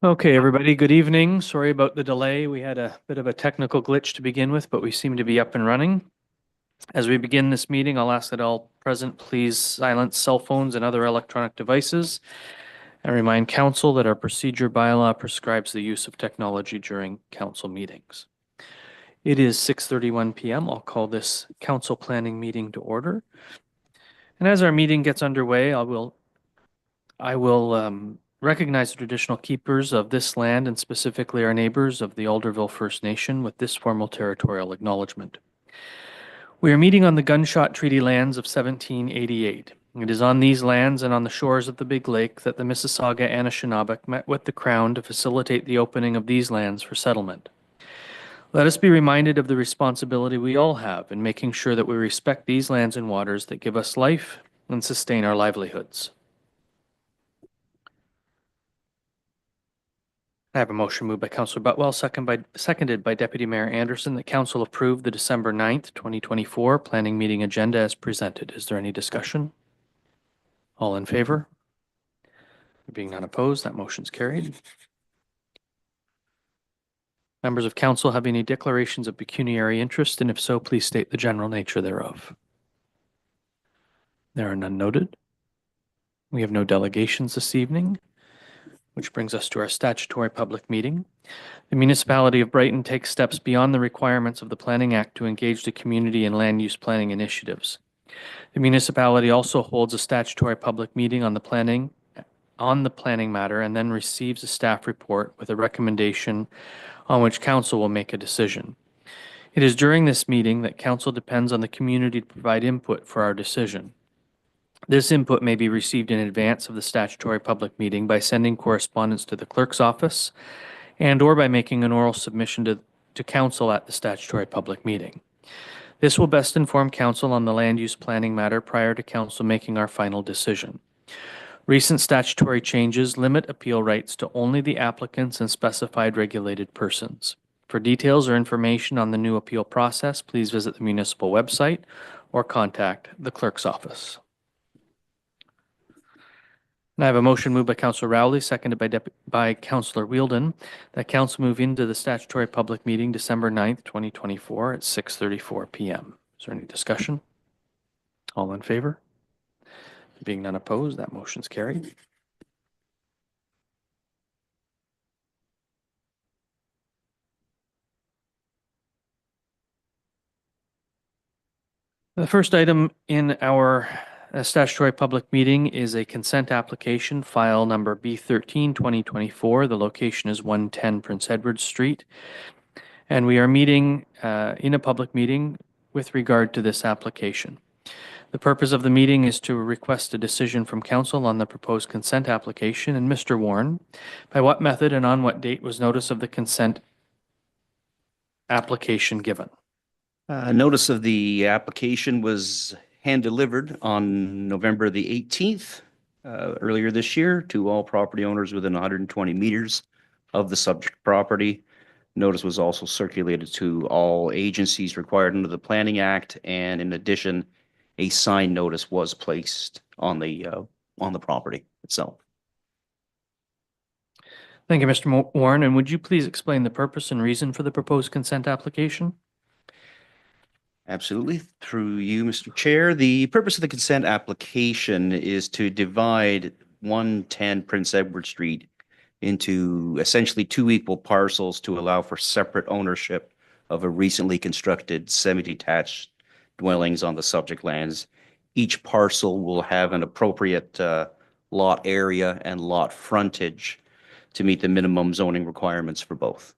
Okay, everybody, good evening. Sorry about the delay. We had a bit of a technical glitch to begin with, but we seem to be up and running. As we begin this meeting, I'll ask that all present please silence cell phones and other electronic devices and remind council that our procedure bylaw prescribes the use of technology during council meetings. It is 6:31 p.m. I'll call this council planning meeting to order. And as our meeting gets underway, I will recognize the traditional keepers of this land and specifically our neighbors of the Alderville First Nation with this formal territorial acknowledgement. We are meeting on the Gunshot Treaty lands of 1788. It is on these lands and on the shores of the Big Lake that the Mississauga Anishinaabe met with the Crown to facilitate the opening of these lands for settlement. Let us be reminded of the responsibility we all have in making sure that we respect these lands and waters that give us life and sustain our livelihoods. I have a motion moved by Councillor Butwell, seconded by Deputy Mayor Anderson, that Council approve the December 9th, 2024 planning meeting agenda as presented. Is there any discussion? All in favor? There being none opposed, that motion's carried. Members of Council have any declarations of pecuniary interest, and if so, please state the general nature thereof. There are none noted. We have no delegations this evening, which brings us to our statutory public meeting. The Municipality of Brighton takes steps beyond the requirements of the Planning Act to engage the community in land use planning initiatives. The municipality also holds a statutory public meeting on the planning matter and then receives a staff report with a recommendation on which council will make a decision. It is during this meeting that council depends on the community to provide input for our decision. This input may be received in advance of the statutory public meeting by sending correspondence to the clerk's office and/or by making an oral submission to council at the statutory public meeting. This will best inform council on the land use planning matter prior to council making our final decision. Recent statutory changes limit appeal rights to only the applicants and specified regulated persons. For details or information on the new appeal process, please visit the municipal website or contact the clerk's office. And I have a motion moved by Councillor Rowley, seconded by Councillor Wheeldon, that council move into the statutory public meeting December 9th, 2024 at 6:34 p.m. Is there any discussion? All in favor? Being none opposed, that motion's carried. The first item in our statutory public meeting is a consent application, file number B13-2024. The location is 110 Prince Edward Street. And we are meeting in a public meeting with regard to this application. The purpose of the meeting is to request a decision from council on the proposed consent application. And Mr. Warren, by what method and on what date was notice of the consent application given? Notice of the application was hand-delivered on November the 18th, earlier this year, to all property owners within 120 meters of the subject property. Notice was also circulated to all agencies required under the Planning Act, and in addition, a signed notice was placed on the property itself. Thank you, Mr. Warren. And would you please explain the purpose and reason for the proposed consent application? Absolutely. Through you, Mr. Chair. The purpose of the consent application is to divide 110 Prince Edward Street into essentially two equal parcels to allow for separate ownership of a recently constructed semi-detached dwellings on the subject lands. Each parcel will have an appropriate lot area and lot frontage to meet the minimum zoning requirements for both.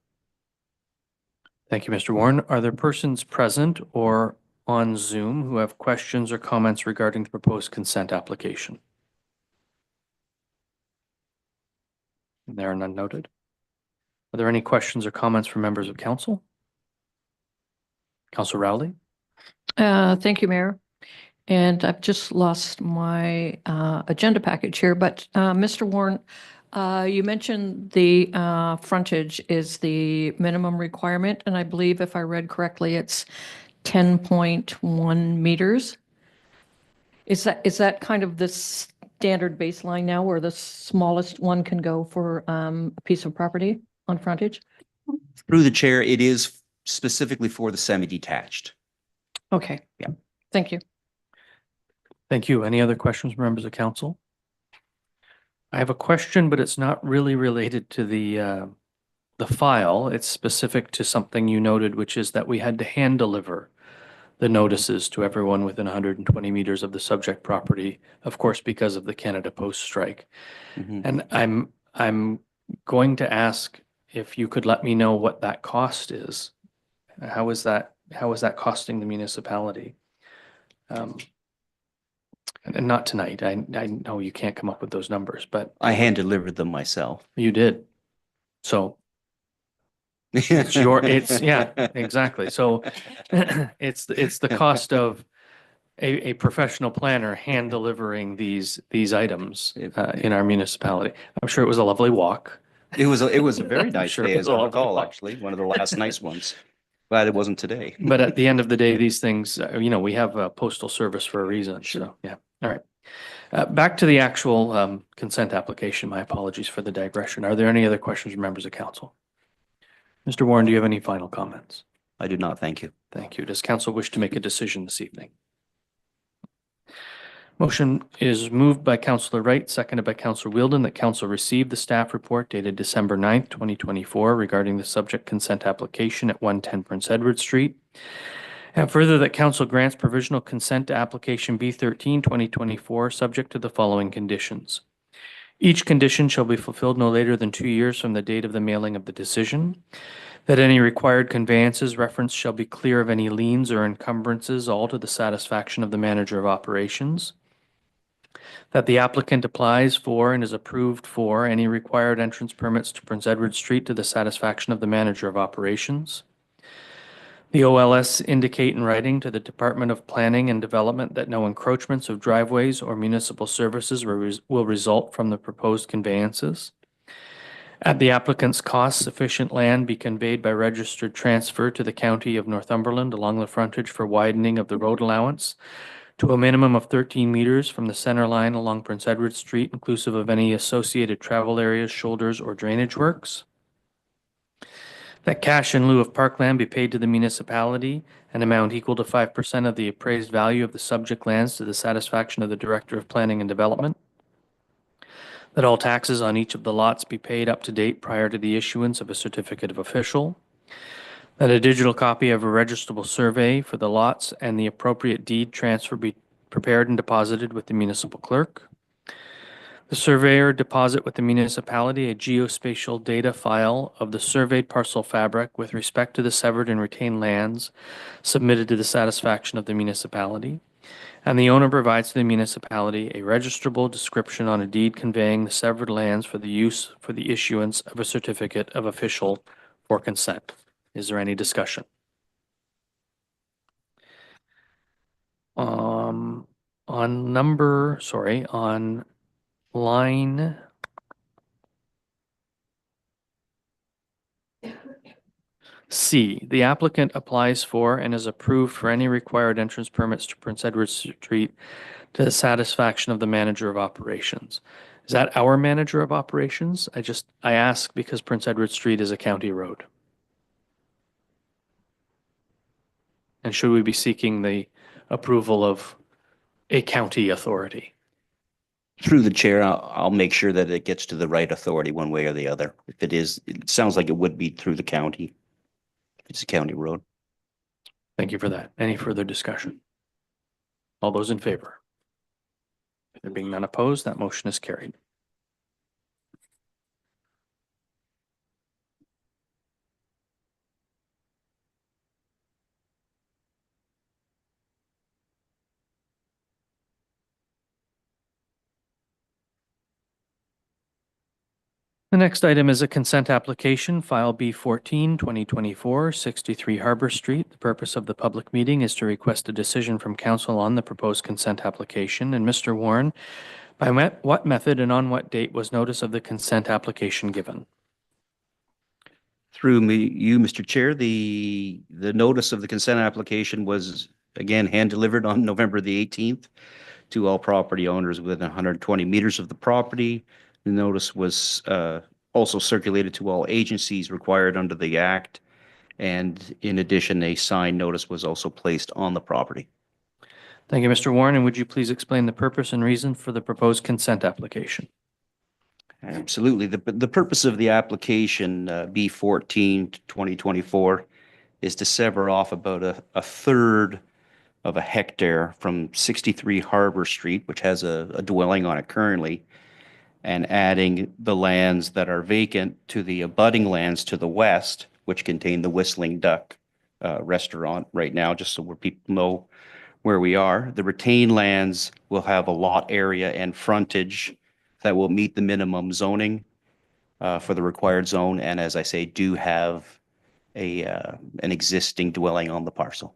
Thank you, Mr. Warren. Are there persons present or on Zoom who have questions or comments regarding the proposed consent application? There are none noted. Are there any questions or comments from members of council? Councillor Rowley? Thank you, Mayor. And I've just lost my agenda package here, but Mr. Warren, you mentioned the frontage is the minimum requirement, and I believe if I read correctly, it's 10.1 meters. Is that kind of this standard baseline now where the smallest one can go for a piece of property on frontage? Through the chair, it is specifically for the semi-detached. Okay. Yeah. Thank you. Thank you. Any other questions, from members of council? I have a question, but it's not really related to the file. It's specific to something you noted, which is that we had to hand deliver the notices to everyone within 120 meters of the subject property, of course, because of the Canada Post strike. Mhm. And I'm going to ask if you could let me know what that cost is. How is that costing the municipality? And not tonight. I know you can't come up with those numbers, but I hand delivered them myself. you did. So yeah, exactly. So it's the cost of a professional planner hand delivering these items in our municipality. I'm sure it was a lovely walk. It was a very nice sure day, it as was a I lovely recall, walk. actually, one of the last nice ones. Glad it wasn't today. But at the end of the day, these things, we have a postal service for a reason. Sure. So, yeah. All right. Back to the actual consent application. My apologies for the digression. Are there any other questions from members of council? Mr. Warren, do you have any final comments? I do not, thank you. Thank you. Does council wish to make a decision this evening? Motion is moved by Councillor Wright, seconded by Councillor Wheeldon, that council receive the staff report dated December 9th, 2024 regarding the subject consent application at 110 Prince Edward Street. And further, that council grants provisional consent to application B13-2024 subject to the following conditions. Each condition shall be fulfilled no later than 2 years from the date of the mailing of the decision. That any required conveyances referenced shall be clear of any liens or encumbrances, all to the satisfaction of the manager of operations. That the applicant applies for and is approved for any required entrance permits to Prince Edward Street to the satisfaction of the manager of operations. The OLS indicate in writing to the Department of Planning and Development that no encroachments of driveways or municipal services will result from the proposed conveyances. At the applicant's cost, sufficient land be conveyed by registered transfer to the County of Northumberland along the frontage for widening of the road allowance to a minimum of 13 meters from the center line along Prince Edward Street, inclusive of any associated travel areas, shoulders, or drainage works. That cash in lieu of parkland be paid to the municipality, an amount equal to 5% of the appraised value of the subject lands to the satisfaction of the Director of Planning and Development. That all taxes on each of the lots be paid up to date prior to the issuance of a certificate of official. That a digital copy of a registrable survey for the lots and the appropriate deed transfer be prepared and deposited with the municipal clerk. The surveyor deposit with the municipality a geospatial data file of the surveyed parcel fabric with respect to the severed and retained lands submitted to the satisfaction of the municipality. And the owner provides to the municipality a registrable description on a deed conveying the severed lands for the use for the issuance of a certificate of official for consent. Is there any discussion? On line C, the applicant applies for and is approved for any required entrance permits to Prince Edward Street to the satisfaction of the manager of operations. Is that our manager of operations? I ask because Prince Edward Street is a county road. And should we be seeking the approval of a county authority? Through the chair, I'll make sure that it gets to the right authority one way or the other. If it is, it sounds like it would be through the county. It's a county road. Thank you for that. Any further discussion? All those in favor? There being none opposed, that motion is carried. The next item is a consent application, file B14-2024, 63 Harbour Street. The purpose of the public meeting is to request a decision from council on the proposed consent application. And Mr. Warren, by what method and on what date was notice of the consent application given? Through you, Mr. Chair, the notice of the consent application was again hand delivered on November the 18th to all property owners within 120 meters of the property. The notice was also circulated to all agencies required under the Act. And in addition, a signed notice was also placed on the property. Thank you, Mr. Warren. And would you please explain the purpose and reason for the proposed consent application? Absolutely. The purpose of the application, B14-2024, is to sever off about a third of a hectare from 63 Harbour Street, which has a dwelling on it currently, and adding the lands that are vacant to the abutting lands to the west, which contain the Whistling Duck restaurant right now, just so where people know where we are. The retained lands will have a lot area and frontage that will meet the minimum zoning for the required zone, and as I say, do have an existing dwelling on the parcel.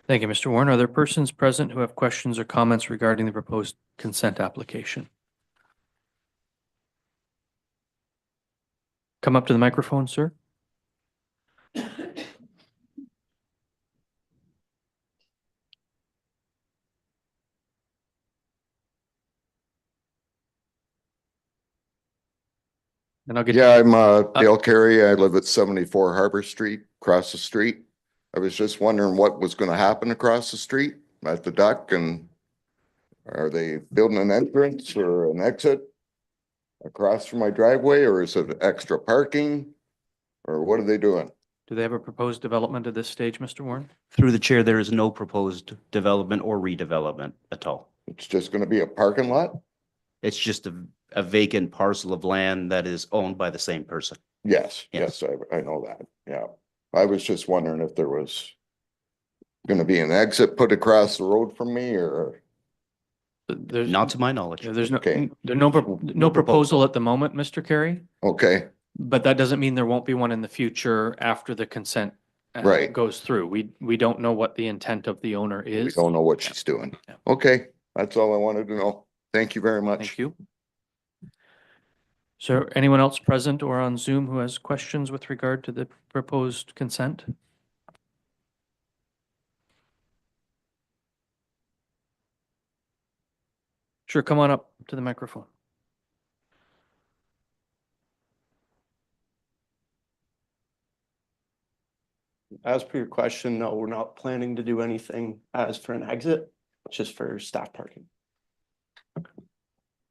Thank you, Mr. Warren. Are there persons present who have questions or comments regarding the proposed consent application? Come up to the microphone, sir. And I'll get Yeah, I'm Dale Carey. I live at 74 Harbour Street, across the street. I was just wondering what was going to happen across the street at the Duck, and are they building an entrance or an exit across from my driveway, or is it extra parking? Or what are they doing? Do they have a proposed development at this stage, Mr. Warren? Through the chair, there is no proposed development or redevelopment at all. It's just going to be a parking lot? It's just a vacant parcel of land that is owned by the same person. Yes, Yes. I know that. Yeah. I was just wondering if there was going to be an exit put across the road from me, or There's Not to my knowledge. there's no, Okay. there's no proposal at the moment, Mr. Carey, okay, but that doesn't mean there won't be one in the future after the consent Right. goes through. We don't know what the intent of the owner we is. don't know what she's doing. Yeah. Okay, that's all I wanted to know. Thank you very much. Thank you. So anyone else present or on Zoom who has questions with regard to the proposed consent? Sure, come on up to the microphone. As per your question, no, we're not planning to do anything as for an exit, just for staff parking.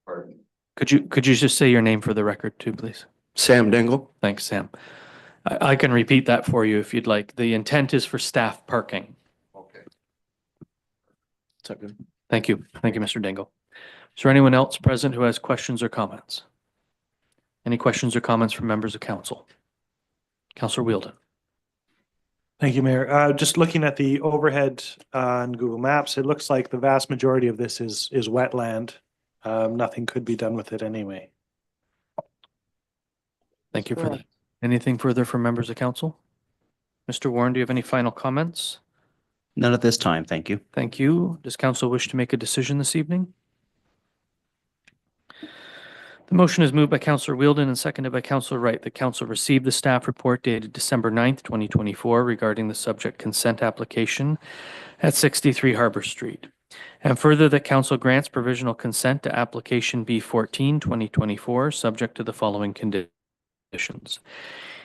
Pardon. Could you just say your name for the record too, please? Sam Dingle. Thanks, Sam. I can repeat that for you if you'd like. The intent is for staff parking. Okay. Is that good? Thank you. Thank you, Mr. Dingle. Is there anyone else present who has questions or comments? Any questions or comments from members of council? Councillor Wheeldon. Thank you, Mayor. Just looking at the overhead on Google Maps, it looks like the vast majority of this is wetland. Nothing could be done with it anyway. Thank you for that. Anything further from members of council? Mr. Warren, do you have any final comments? None at this time, thank you. Thank you. Does council wish to make a decision this evening? The motion is moved by Councillor Wheeldon and seconded by Councillor Wright. The council received the staff report dated December 9th, 2024 regarding the subject consent application at 63 Harbour Street. And further, that council grants provisional consent to application B14-2024 subject to the following conditions.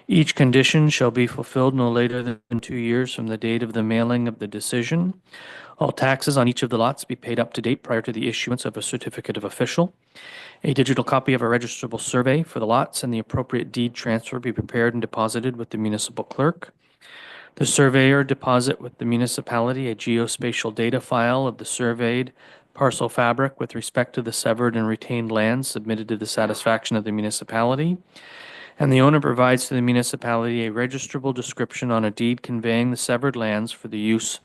Each condition shall be fulfilled no later than 2 years from the date of the mailing of the decision. All taxes on each of the lots be paid up to date prior to the issuance of a certificate of official. A digital copy of a registrable survey for the lots and the appropriate deed transfer be prepared and deposited with the municipal clerk. The surveyor deposit with the municipality a geospatial data file of the surveyed parcel fabric with respect to the severed and retained lands submitted to the satisfaction of the municipality. And the owner provides to the municipality a registrable description on a deed conveying the severed lands for the use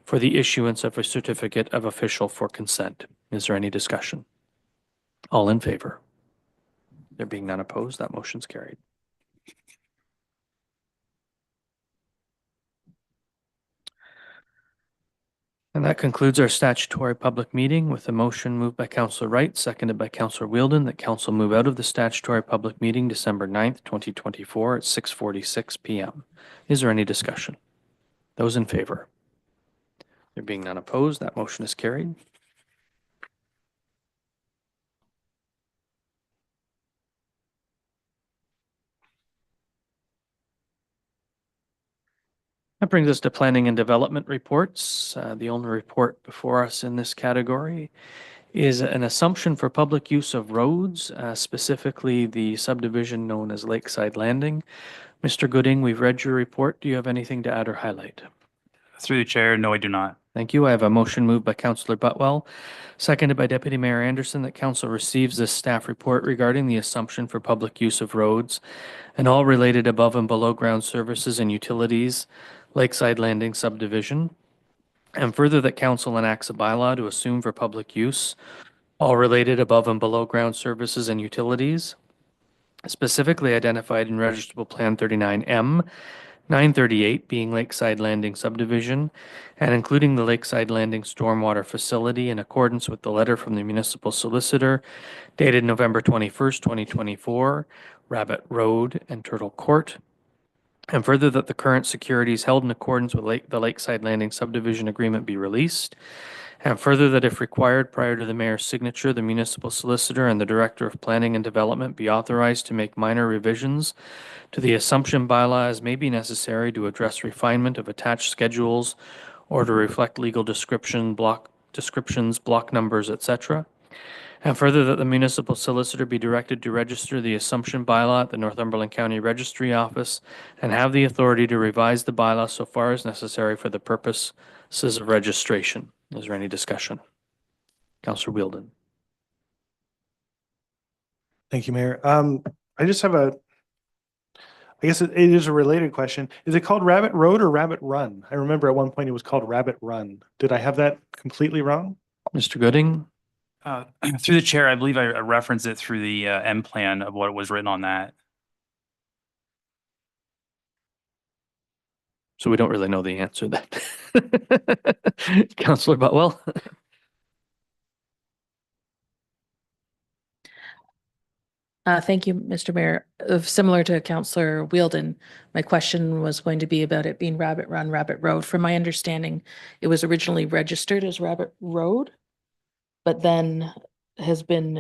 for the issuance of a certificate of official for consent. Is there any discussion? All in favor? There being none opposed, that motion's carried. And that concludes our statutory public meeting with a motion moved by Councillor Wright, seconded by Councillor Wheeldon, that council move out of the statutory public meeting December 9th, 2024 at 6:46 p.m. Is there any discussion? Those in favor? There being none opposed, that motion is carried. That brings us to planning and development reports. The only report before us in this category is an assumption for public use of roads, specifically the subdivision known as Lakeside Landing. Mr. Gooding, we've read your report. Do you have anything to add or highlight? Through the chair, no, I do not. Thank you. I have a motion moved by Councillor Butwell, seconded by Deputy Mayor Anderson, that council receives this staff report regarding the assumption for public use of roads and all related above and below ground services and utilities, Lakeside Landing subdivision, and further that council enacts a bylaw to assume for public use all related above and below ground services and utilities, specifically identified in Registrable Plan 39M, 938 being Lakeside Landing subdivision, and including the Lakeside Landing stormwater facility in accordance with the letter from the municipal solicitor dated November 21st, 2024, Rabbit Road and Turtle Court. And further that the current securities held in accordance with the Lakeside Landing subdivision agreement be released. And further that if required prior to the mayor's signature, the municipal solicitor and the director of planning and development be authorized to make minor revisions to the assumption bylaw as may be necessary to address refinement of attached schedules or to reflect legal descriptions, block numbers, etc. And further that the municipal solicitor be directed to register the assumption bylaw at the Northumberland County Registry Office and have the authority to revise the bylaw so far as necessary for the purposes of registration. Is there any discussion? Councillor Wheeldon. Thank you, Mayor. I just have I guess it is a related question. Is it called Rabbit Road or Rabbit Run? I remember at one point it was called Rabbit Run. Did I have that completely wrong? Mr. Gooding? Through the chair, I believe I referenced it through the M plan of what was written on that. So we don't really know the answer to that. Councillor Butwell? Thank you, Mr. Mayor. Similar to Councillor Wheeldon, my question was going to be about it being Rabbit Run, Rabbit Road. From my understanding, it was originally registered as Rabbit Road, but then has been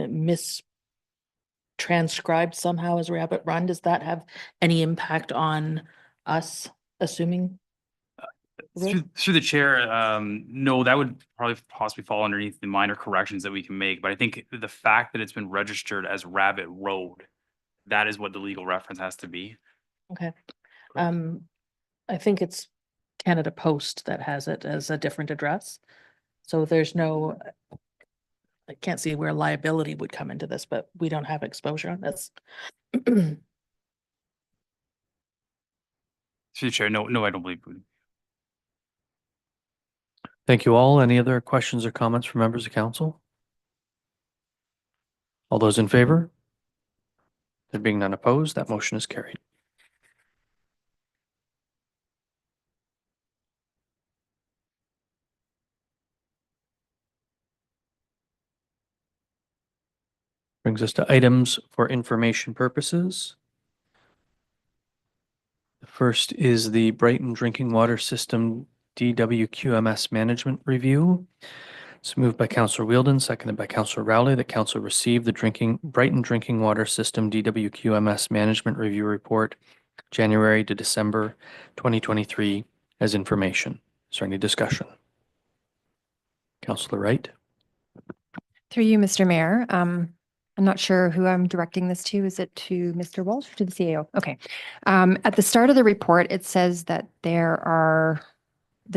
mistranscribed somehow as Rabbit Run. Does that have any impact on us assuming? Through the chair, no, that would probably possibly fall underneath the minor corrections that we can make. But I think the fact that it's been registered as Rabbit Road, that is what the legal reference has to be. Okay. I think it's Canada Post that has it as a different address. So there's no, I can't see where liability would come into this, but we don't have exposure on this. Through the chair, no, I don't believe. Thank you all. Any other questions or comments from members of council? All those in favor? There being none opposed, that motion is carried. Brings us to items for information purposes. The first is the Brighton Drinking Water System DWQMS Management Review. It's moved by Councillor Wheeldon, seconded by Councillor Rowley, that council receive the Brighton Drinking Water System DWQMS Management Review Report, January to December 2023, as information. Is there any discussion? Councillor Wright. Through you, Mr. Mayor. I'm not sure who I'm directing this to. Is it to Mr. Walsh or to the CAO? Okay. At the start of the report, it says that there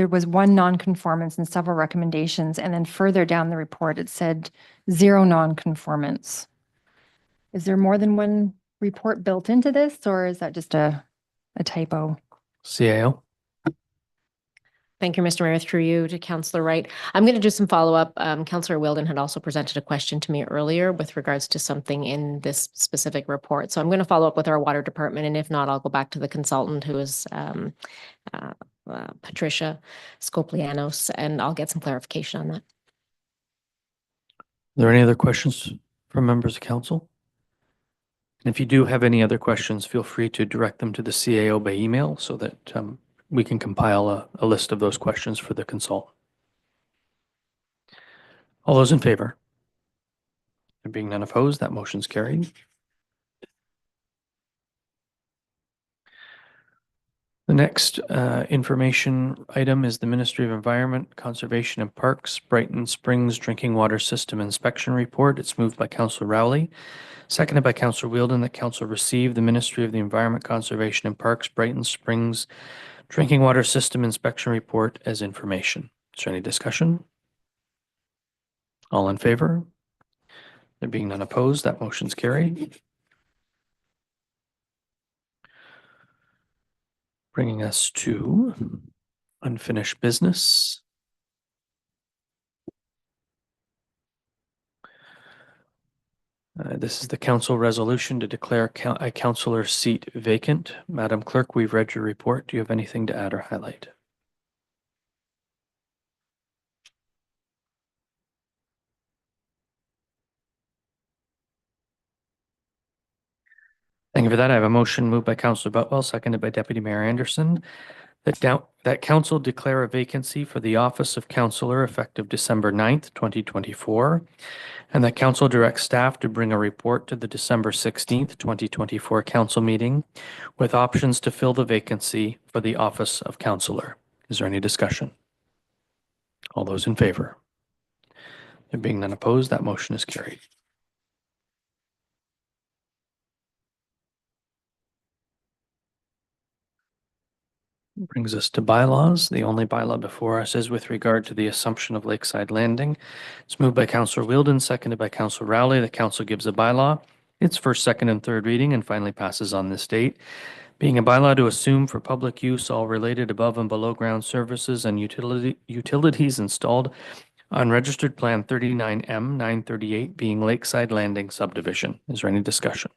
was one non-conformance and several recommendations, and then further down the report, it said 0 non-conformance. Is there more than one report built into this, or is that just a typo? CAO. Thank you, Mr. Mayor. Through you to Councillor Wright. I'm going to do some follow-up. Councillor Wheeldon had also presented a question to me earlier with regards to something in this specific report. So I'm going to follow up with our water department, and if not, I'll go back to the consultant, who is Patricia Scoplianos, and I'll get some clarification on that. Are there any other questions from members of council? And if you do have any other questions, feel free to direct them to the CAO by email so that we can compile a list of those questions for the consultant. All those in favor? There being none opposed, that motion's carried. The next information item is the Ministry of Environment, Conservation and Parks, Brighton Springs Drinking Water System Inspection Report. It's moved by Councillor Rowley, seconded by Councillor Wheeldon, that Council receive the Ministry of the Environment, Conservation and Parks, Brighton Springs Drinking Water System Inspection Report as information. Is there any discussion? All in favor? There being none opposed, that motion's carried. Bringing us to unfinished business. This is the council resolution to declare a councillor seat vacant. Madam Clerk, we've read your report. Do you have anything to add or highlight? Thank you for that. I have a motion moved by Councillor Butwell, seconded by Deputy Mayor Anderson, that council declare a vacancy for the office of councillor effective December 9th, 2024, and that council directs staff to bring a report to the December 16th, 2024 council meeting with options to fill the vacancy for the office of councillor. Is there any discussion? All those in favor? There being none opposed, that motion is carried. Brings us to bylaws. The only bylaw before us is with regard to the assumption of Lakeside Landing. It's moved by Councillor Wheeldon, seconded by Councillor Rowley. The council gives a bylaw its first, second, and third reading and finally passes on this date. Being a bylaw to assume for public use all related above and below ground services and utilities installed on registered plan 39M 938 being Lakeside Landing subdivision. Is there any discussion?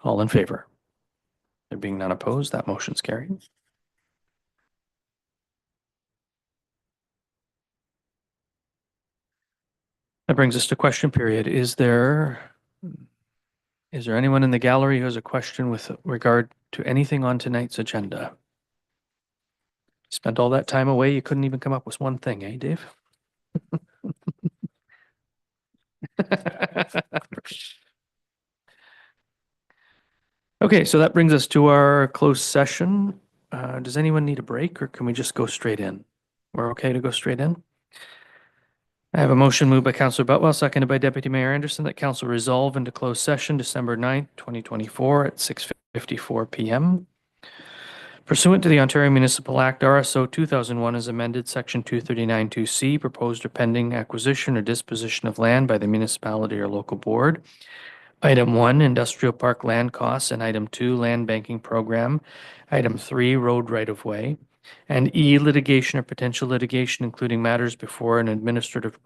All in favor? There being none opposed, that motion's carried. That brings us to question period. Is there anyone in the gallery who has a question with regard to anything on tonight's agenda? Spent all that time away, you couldn't even come up with one thing, eh, Dave? Okay, so that brings us to our closed session. Does anyone need a break or can we just go straight in? We're okay to go straight in? I have a motion moved by Councillor Butwell, seconded by Deputy Mayor Anderson, that council resolve into closed session December 9th, 2024 at 6:54 p.m. Pursuant to the Ontario Municipal Act, RSO 2001 as amended, Section 239(2)C, proposed or pending acquisition or disposition of land by the municipality or local board. Item 1, industrial park land costs, and Item 2, land banking program. Item 3, road right-of-way. And E, litigation or potential litigation, including matters before an administrative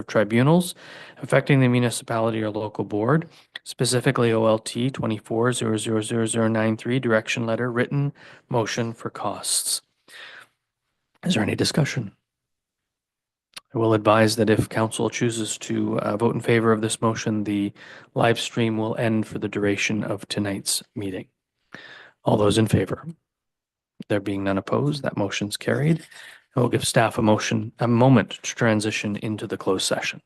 tribunals affecting the municipality or local board, specifically OLT 24000093, direction letter, written motion for costs. Is there any discussion? I will advise that if council chooses to vote in favor of this motion, the live stream will end for the duration of tonight's meeting. All those in favor? There being none opposed, that motion's carried. I will give staff a moment to transition into the closed session.